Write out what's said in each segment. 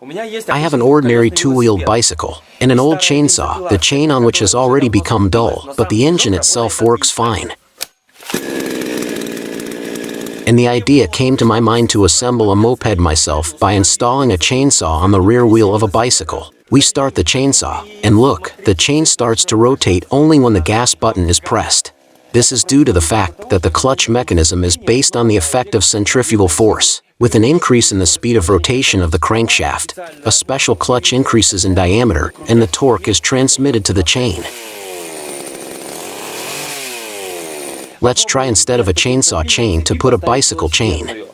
I have an ordinary two-wheeled bicycle and an old chainsaw, the chain on which has already become dull, but the engine itself works fine. And the idea came to my mind to assemble a moped myself by installing a chainsaw on the rear wheel of a bicycle. We start the chainsaw, and look, the chain starts to rotate only when the gas button is pressed. This is due to the fact that the clutch mechanism is based on the effect of centrifugal force. With an increase in the speed of rotation of the crankshaft, a special clutch increases in diameter, and the torque is transmitted to the chain. Let's try instead of a chainsaw chain to put a bicycle chain.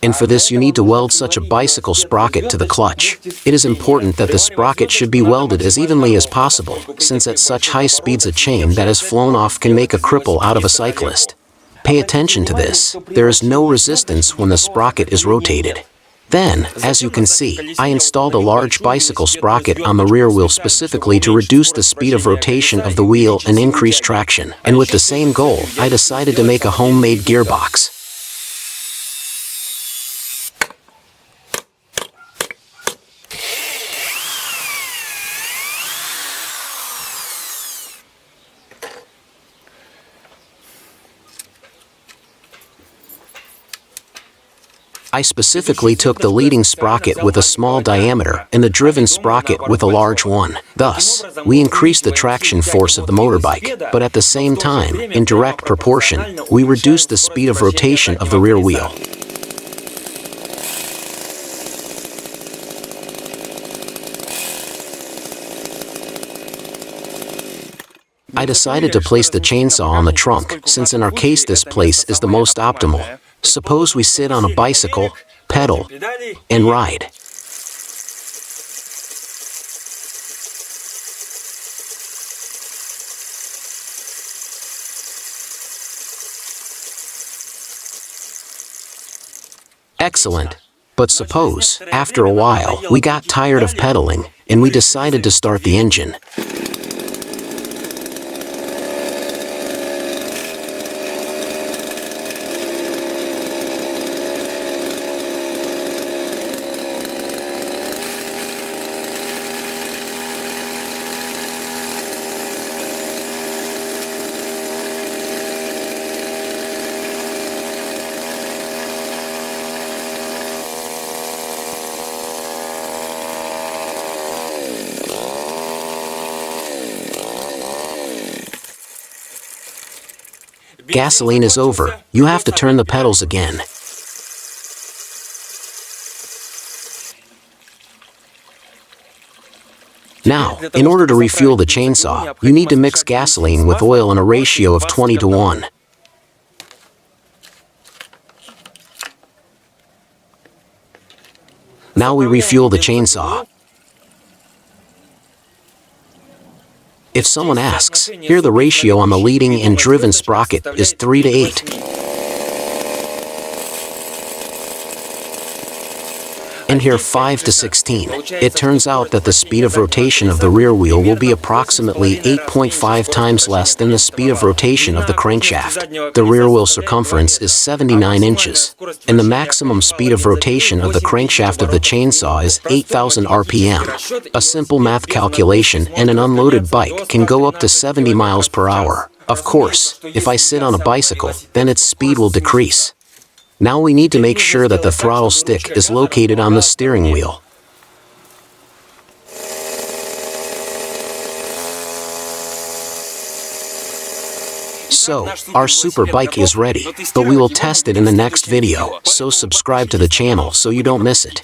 And for this you need to weld such a bicycle sprocket to the clutch. It is important that the sprocket should be welded as evenly as possible, since at such high speeds a chain that has flown off can make a cripple out of a cyclist. Pay attention to this. There is no resistance when the sprocket is rotated. Then, as you can see, I installed a large bicycle sprocket on the rear wheel specifically to reduce the speed of rotation of the wheel and increase traction. And with the same goal, I decided to make a homemade gearbox. I specifically took the leading sprocket with a small diameter and the driven sprocket with a large one. Thus, we increased the traction force of the motorbike, but at the same time, in direct proportion, we reduced the speed of rotation of the rear wheel. I decided to place the chainsaw on the trunk, since in our case this place is the most optimal. Suppose we sit on a bicycle, pedal, and ride. Excellent. But suppose, after a while, we got tired of pedaling, and we decided to start the engine. Gasoline is over. You have to turn the pedals again. Now, in order to refuel the chainsaw, you need to mix gasoline with oil in a ratio of 20:1. Now we refuel the chainsaw. If someone asks, here the ratio on the leading and driven sprocket is 3:8. And here 5:16. It turns out that the speed of rotation of the rear wheel will be approximately 8.5 times less than the speed of rotation of the crankshaft. The rear wheel circumference is 79 inches, and the maximum speed of rotation of the crankshaft of the chainsaw is 8,000 RPM. A simple math calculation and an unloaded bike can go up to 70 miles per hour. Of course, if I sit on a bicycle, then its speed will decrease. Now we need to make sure that the throttle stick is located on the steering wheel. So, our super bike is ready, but we will test it in the next video, so subscribe to the channel so you don't miss it.